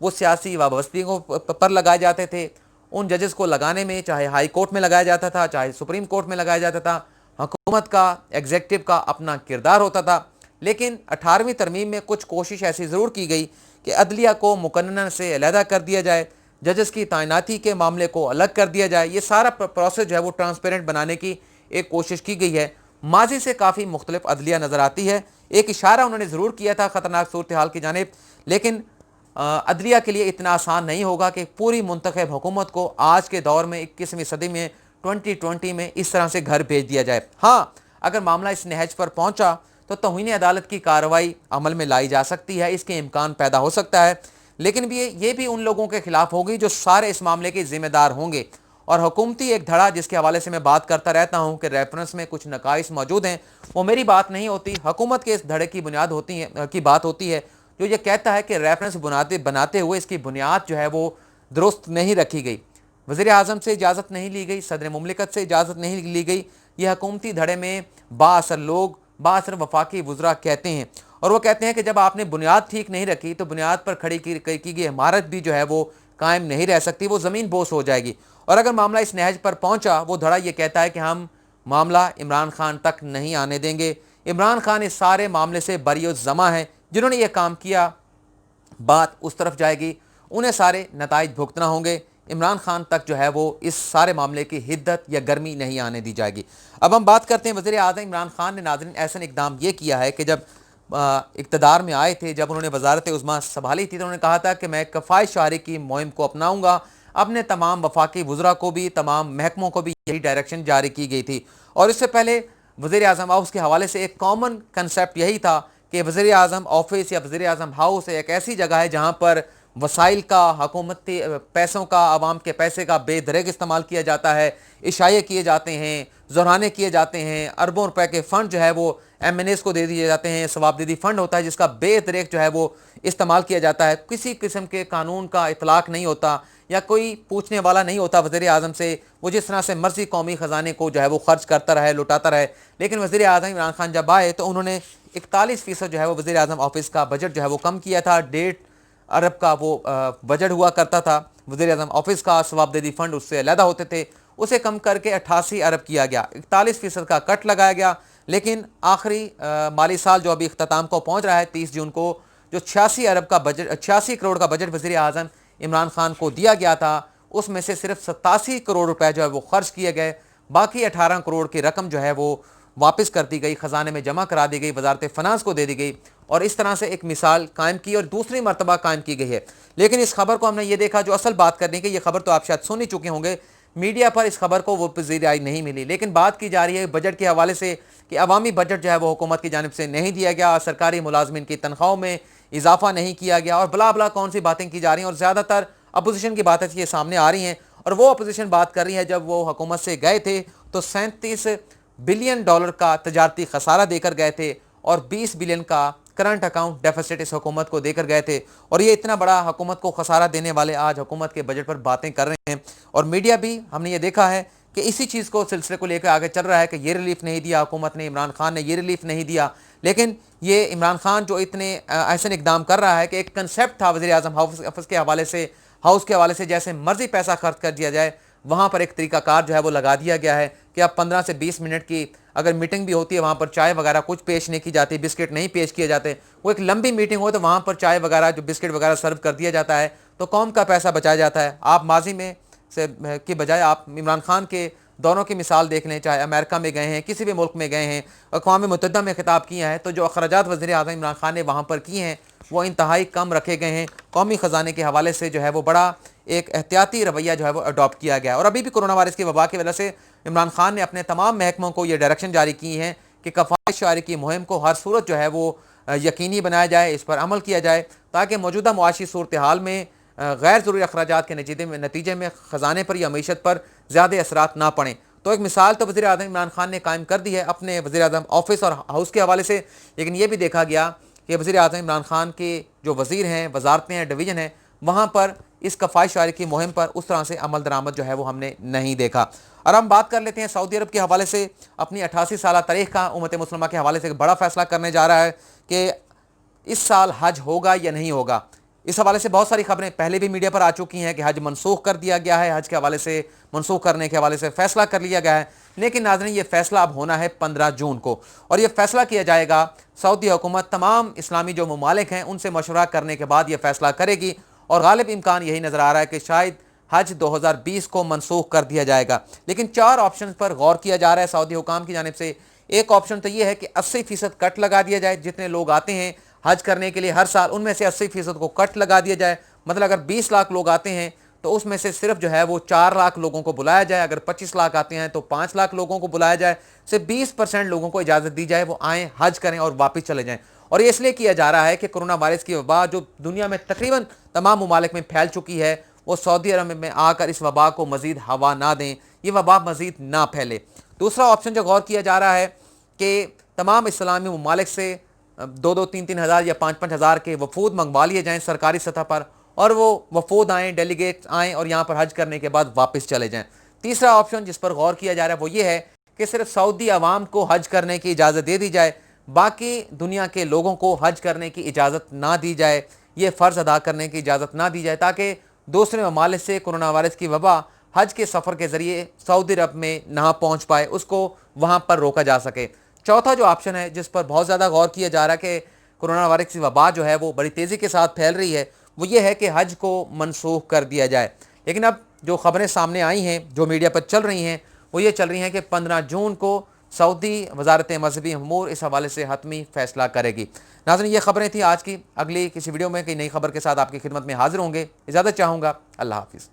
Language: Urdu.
وہ سیاسی وابستگیوں پر لگائے جاتے تھے. ان ججز کو لگانے میں چاہے ہائی کورٹ میں لگایا جاتا تھا, چاہے سپریم کورٹ میں لگایا جاتا تھا, حکومت کا, ایگزیکٹو کا اپنا کردار ہوتا تھا. لیکن 18ویں ترمیم میں کچھ کوشش ایسی ضرور کی گئی کہ عدلیہ کو مقننہ سے علیحدہ کر دیا جائے, ججز کی تعیناتی کے معاملے کو الگ کر دیا جائے. یہ سارا پروسیس جو ہے وہ ٹرانسپیرنٹ بنانے کی ایک کوشش کی گئی ہے. ماضی سے کافی مختلف عدلیہ نظر آتی ہے. ایک اشارہ انہوں نے ضرور کیا تھا خطرناک صورتحال کی جانب, لیکن عدلیہ کے لیے اتنا آسان نہیں ہوگا کہ پوری منتخب حکومت کو آج کے دور میں 21ویں صدی میں 2020 میں اس طرح سے گھر بھیج دیا جائے. ہاں, اگر معاملہ اس نہج پر پہنچا تو توہین عدالت کی کارروائی عمل میں لائی جا سکتی ہے, اس کے امکان پیدا ہو سکتا ہے. لیکن یہ بھی ان لوگوں کے خلاف ہوگی جو سارے اس معاملے کے ذمہ دار ہوں گے. اور حکومتی ایک دھڑا جس کے حوالے سے میں بات کرتا رہتا ہوں کہ ریفرنس میں کچھ نقائص موجود ہیں, وہ میری بات نہیں ہوتی, حکومت کے اس دھڑے کی بنیاد ہوتی ہے کی بات ہوتی ہے جو یہ کہتا ہے کہ ریفرنس بناتے ہوئے اس کی بنیاد جو ہے وہ درست نہیں رکھی گئی, وزیر اعظم سے اجازت نہیں لی گئی, صدر مملکت سے اجازت نہیں لی گئی. یہ حکومتی دھڑے میں بااثر لوگ, بااثر وفاقی وزراء کہتے ہیں, اور وہ کہتے ہیں کہ جب آپ نے بنیاد ٹھیک نہیں رکھی تو بنیاد پر کھڑی کی گئی عمارت بھی جو ہے وہ قائم نہیں رہ سکتی, وہ زمین بوس ہو جائے گی. اور اگر معاملہ اس نہج پر پہنچا, وہ دھڑا یہ کہتا ہے کہ ہم معاملہ عمران خان تک نہیں آنے دیں گے. عمران خان اس سارے معاملے سے بری الذمہ ہیں, جنہوں نے یہ کام کیا بات اس طرف جائے گی, انہیں سارے نتائج بھگتنا ہوں گے. عمران خان تک جو ہے وہ اس سارے معاملے کی حدت یا گرمی نہیں آنے دی جائے گی. اب ہم بات کرتے ہیں وزیر اعظم عمران خان نے ناظرین ایسا اقدام یہ کیا ہے کہ جب اقتدار میں آئے تھے, جب انہوں نے وزارت عظمیٰ سنبھالی تھی, تو انہوں نے کہا تھا کہ میں کفایت شعاری کی مہم کو اپناؤں گا. اپنے تمام وفاقی وزراء کو بھی, تمام محکموں کو بھی یہی ڈائریکشن جاری کی گئی تھی. اور اس سے پہلے وزیر اعظم ہاؤس کے حوالے سے ایک کامن کنسیپٹ یہی تھا کہ وزیر اعظم آفس یا وزیر اعظم ہاؤس ایک ایسی جگہ ہے جہاں پر وسائل کا, حکومتی پیسوں کا, عوام کے پیسے کا بے دریغ استعمال کیا جاتا ہے, اشائے کیے جاتے ہیں, زہرانے کیے جاتے ہیں, اربوں روپے کے فنڈ جو ہے وہ ایم این ایز کو دے دیے جاتے ہیں. ثوابدیدی فنڈ ہوتا ہے جس کا بے دریغ جو ہے وہ استعمال کیا جاتا ہے. کسی قسم کے قانون کا اطلاق نہیں ہوتا یا کوئی پوچھنے والا نہیں ہوتا وزیر اعظم سے, وہ جس طرح سے مرضی قومی خزانے کو جو ہے وہ خرچ کرتا رہے, لٹاتا رہے. لیکن وزیر اعظم عمران خان جب آئے تو انہوں نے 41% جو ہے وہ وزیر اعظم آفس کا بجٹ جو ہے وہ کم کیا تھا. 1.5 ارب کا وہ بجٹ ہوا کرتا تھا وزیر اعظم آفس کا, ثوابدیدی فنڈ اس سے علیحدہ ہوتے تھے, اسے کم کر کے 88 ارب کیا گیا, 41% کا کٹ لگایا گیا. لیکن آخری مالی سال جو ابھی اختتام کو پہنچ رہا ہے 30 جون کو, جو 86 ارب کا بجٹ, 86 کروڑ کا بجٹ وزیر اعظم عمران خان کو دیا گیا تھا, اس میں سے صرف 87 کروڑ روپے جو ہے وہ خرچ کیے گئے. باقی 18 کروڑ کی رقم جو ہے وہ واپس کر دی گئی, خزانے میں جمع کرا دی گئی, وزارت فنانس کو دے دی گئی, اور اس طرح سے ایک مثال قائم کی اور دوسری مرتبہ قائم کی گئی ہے. لیکن اس خبر کو ہم نے یہ دیکھا, جو اصل بات کرنے کی, یہ خبر تو آپ شاید سن ہی چکے ہوں گے, میڈیا پر اس خبر کو وہ پذیرائی نہیں ملی. لیکن بات کی جا رہی ہے بجٹ کے حوالے سے کہ عوامی بجٹ جو ہے وہ حکومت کی جانب سے نہیں دیا گیا, سرکاری ملازمین کی تنخواہوں میں اضافہ نہیں کیا گیا, اور بلا بلا کون سی باتیں کی جا رہی ہیں. اور زیادہ تر اپوزیشن کی باتیں یہ سامنے آ رہی ہیں, اور وہ اپوزیشن بات کر رہی ہے جب وہ حکومت سے گئے تھے تو $37 بلین کا تجارتی خسارہ دے کر گئے تھے, اور 20 بلین کا کرنٹ اکاؤنٹ ڈیفیسٹ اس حکومت کو دے کر گئے تھے. اور یہ اتنا بڑا حکومت کو خسارہ دینے والے آج حکومت کے بجٹ پر باتیں کر رہے ہیں. اور میڈیا بھی ہم نے یہ دیکھا ہے کہ اسی چیز کو سلسلے کو لے کر آگے چل رہا ہے کہ یہ ریلیف نہیں دیا حکومت نے, عمران خان نے یہ ریلیف نہیں دیا. لیکن یہ عمران خان جو اتنے ایسے اقدام کر رہا ہے کہ ایک کنسیپٹ تھا وزیر اعظم ہاؤس کے حوالے سے, جیسے مرضی پیسہ خرچ کر دیا جائے, وہاں پر ایک طریقہ کار جو ہے وہ لگا دیا گیا ہے کہ اب 15 سے 20 منٹ کی اگر میٹنگ بھی ہوتی ہے, وہاں پر چائے وغیرہ کچھ پیش نہیں کی جاتی, بسکٹ نہیں پیش کیے جاتے. وہ ایک لمبی میٹنگ ہو تو وہاں پر چائے وغیرہ, جو بسکٹ وغیرہ سرو کر دیا جاتا ہے, تو قوم کا پیسہ بچایا جاتا ہے. آپ ماضی میں سے کی بجائے آپ عمران خان کے دوروں کی مثال دیکھ لیں, چاہے امریکہ میں گئے ہیں, کسی بھی ملک میں گئے ہیں, اقوام متحدہ میں خطاب کیا ہے, تو جو اخراجات وزیر اعظم عمران خان نے وہاں پر کیے ہیں وہ انتہائی کم رکھے گئے ہیں. قومی خزانے کے حوالے سے جو ہے وہ بڑا ایک احتیاطی رویہ جو ہے وہ اڈاپٹ کیا گیا ہے. اور ابھی بھی کورونا وائرس کی وبا کی وجہ سے عمران خان نے اپنے تمام محکموں کو یہ ڈائریکشن جاری کی ہیں کہ کفایت شعاری کی مہم کو ہر صورت جو ہے وہ یقینی بنایا جائے, اس پر عمل کیا جائے, تاکہ موجودہ معاشی صورتحال میں غیر ضروری اخراجات کے نتیجے میں خزانے پر یا معیشت پر زیادہ اثرات نہ پڑیں. تو ایک مثال تو وزیر اعظم عمران خان نے قائم کر دی ہے اپنے وزیر اعظم آفس اور ہاؤس کے حوالے سے. لیکن یہ بھی دیکھا گیا کہ وزیر اعظم عمران خان کے جو وزیر ہیں, وزارتیں ہیں, ڈویژن ہیں, وہاں پر اس کفایت شعاری کی مہم پر اس طرح سے عمل درآمد جو ہے وہ ہم نے نہیں دیکھا. اور ہم بات کر لیتے ہیں سعودی عرب کے حوالے سے. اپنی 88 سالہ تاریخ کا امت مسلمہ کے حوالے سے ایک بڑا فیصلہ کرنے جا رہا ہے کہ اس سال حج ہوگا یا نہیں ہوگا. اس حوالے سے بہت ساری خبریں پہلے بھی میڈیا پر آ چکی ہیں کہ حج منسوخ کر دیا گیا ہے، حج کے حوالے سے منسوخ کرنے کے حوالے سے فیصلہ کر لیا گیا ہے، لیکن ناظرین یہ فیصلہ اب ہونا ہے 15 جون کو، اور یہ فیصلہ کیا جائے گا سعودی حکومت تمام اسلامی جو ممالک ہیں ان سے مشورہ کرنے کے بعد یہ فیصلہ کرے گی، اور غالب امکان یہی نظر آ رہا ہے کہ شاید حج 2020 کو منسوخ کر دیا جائے گا۔ لیکن 4 آپشن پر غور کیا جا رہا ہے سعودی حکام کی جانب سے۔ ایک آپشن تو یہ ہے کہ 80% کٹ لگا دیا جائے، جتنے لوگ آتے ہیں حج کرنے کے لیے ہر سال ان میں سے 80% کو کٹ لگا دیا جائے، مطلب اگر 20 لاکھ لوگ آتے ہیں تو اس میں سے صرف جو ہے وہ 4 لاکھ لوگوں کو بلایا جائے، اگر 25 لاکھ آتے ہیں تو 5 لاکھ لوگوں کو بلایا جائے، صرف 20% لوگوں کو اجازت دی جائے وہ آئیں حج کریں اور واپس چلے جائیں۔ اور یہ اس لیے کیا جا رہا ہے کہ کرونا وائرس کی وبا جو دنیا میں تقریباً تمام ممالک میں پھیل چکی ہے، وہ سعودی عرب میں آ کر اس وبا کو مزید ہوا نہ دیں، یہ وبا مزید نہ پھیلے۔ دوسرا آپشن جو غور کیا جا رہا ہے کہ تمام اسلامی ممالک سے 2-3 ہزار یا 5-5 ہزار کے وفود منگوا لیے جائیں سرکاری سطح پر، اور وہ وفود آئیں، ڈیلیگیٹ آئیں اور یہاں پر حج کرنے کے بعد واپس چلے جائیں۔ تیسرا آپشن جس پر غور کیا جا رہا ہے وہ یہ ہے کہ صرف سعودی عوام کو حج کرنے کی اجازت دے دی جائے، باقی دنیا کے لوگوں کو حج کرنے کی اجازت نہ دی جائے، یہ فرض ادا کرنے کی اجازت نہ دی جائے، تاکہ دوسرے ممالک سے کرونا وائرس کی وبا حج کے سفر کے ذریعے سعودی عرب میں نہ پہنچ پائے، اس کو وہاں پر روکا جا سکے۔ چوتھا جو آپشن ہے جس پر بہت زیادہ غور کیا جا رہا ہے کہ کرونا وائرس کی وبا جو ہے وہ بڑی تیزی کے ساتھ پھیل رہی ہے، وہ یہ ہے کہ حج کو منسوخ کر دیا جائے۔ لیکن اب جو خبریں سامنے آئی ہیں، جو میڈیا پر چل رہی ہیں، وہ یہ چل رہی ہیں کہ 15 جون کو سعودی وزارت مذہبی امور اس حوالے سے حتمی فیصلہ کرے گی۔ ناظرین یہ خبریں تھیں آج کی، اگلی کسی ویڈیو میں کئی نئی خبر کے ساتھ آپ کی خدمت میں حاضر ہوں گے، اجازت چاہوں گا، اللہ حافظ۔